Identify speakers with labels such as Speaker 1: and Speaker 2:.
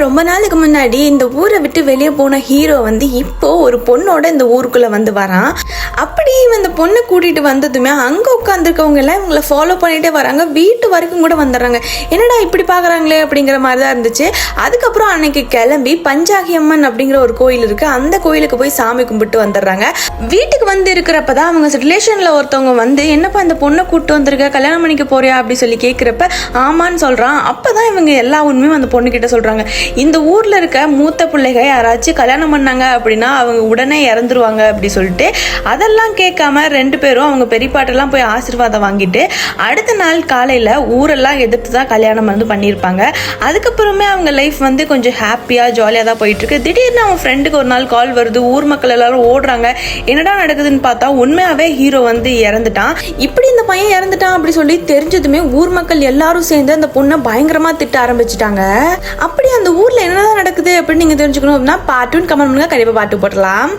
Speaker 1: ரொம்ப நாளுக்கு முன்னாடி இந்த ஊரை விட்டு வெளியே போன ஹீரோ வந்து இப்போ ஒரு பொண்ணோட இந்த ஊருக்குள்ள வந்து வரான். அப்படி இந்த பொண்ணை கூட்டிட்டு வந்ததுமே அங்க உட்காந்துருக்கவங்க எல்லாம் இவங்களை ஃபாலோ பண்ணிட்டே வராங்க. வீட்டு வரைக்கும் கூட வந்துடுறாங்க. என்னடா இப்படி பாக்குறாங்களே அப்படிங்கிற மாதிரி தான் இருந்துச்சு. அதுக்கப்புறம் அன்னைக்கு கிளம்பி பஞ்சாகி அம்மன் அப்படிங்கிற ஒரு கோயில் இருக்கு, அந்த கோயிலுக்கு போய் சாமி கும்பிட்டு வந்துடுறாங்க. வீட்டுக்கு வந்து இருக்கிறப்பதான் அவங்க ரிலேஷன்ல ஒருத்தவங்க வந்து என்னப்பா இந்த பொண்ணை கூப்பிட்டு வந்திருக்க, கல்யாணம் பண்ணிக்க போறியா அப்படி சொல்லி கேட்கிறப்ப ஆமான்னு சொல்றான். அப்பதான் இவங்க எல்லா உண்மையும் அந்த பொண்ணு கிட்ட சொல்றாங்க. இந்த ஊர்ல இருக்க மூத்த பிள்ளைக யாராச்சும் கல்யாணம் பண்ணாங்க அப்படின்னா அவங்க உடனே இறந்துருவாங்க அப்படி சொல்லிட்டு அதெல்லாம் கேட்காம ரெண்டு பேரும் அவங்க பெரியப்பாட்டெல்லாம் போய் ஆசீர்வாதம் வாங்கிட்டு அடுத்த நாள் காலையில ஊரெல்லாம் எதிர்த்து தான் கல்யாணம் வந்து பண்ணியிருப்பாங்க. அதுக்கப்புறமே அவங்க லைஃப் வந்து கொஞ்சம் ஹாப்பியா ஜாலியா தான் போயிட்டு இருக்கு. திடீர்னு அவன் ஃப்ரெண்டுக்கு ஒரு நாள் கால் வருது. ஊர் மக்கள் எல்லாரும் ஓடுறாங்க. என்னடா நடக்குதுன்னு பார்த்தா உண்மையாவே ஹீரோ வந்து இறந்துட்டான். இப்படி இந்த பையன் இறந்துட்டான் அப்படி சொல்லி தெரிஞ்சதுமே ஊர் மக்கள் எல்லாரும் சேர்ந்து அந்த பொண்ணை பயங்கரமா திட்ட ஆரம்பிச்சுட்டாங்க. அப்படி அந்த ஊர்ல என்னதான் நடக்குது அப்படின்னு நீங்க தெரிஞ்சுக்கணும் அப்படின்னா பார்ட் 1 கமெண்ட் பண்ணுங்க, கண்டிப்பா பார்ட் 2 போடலாம்.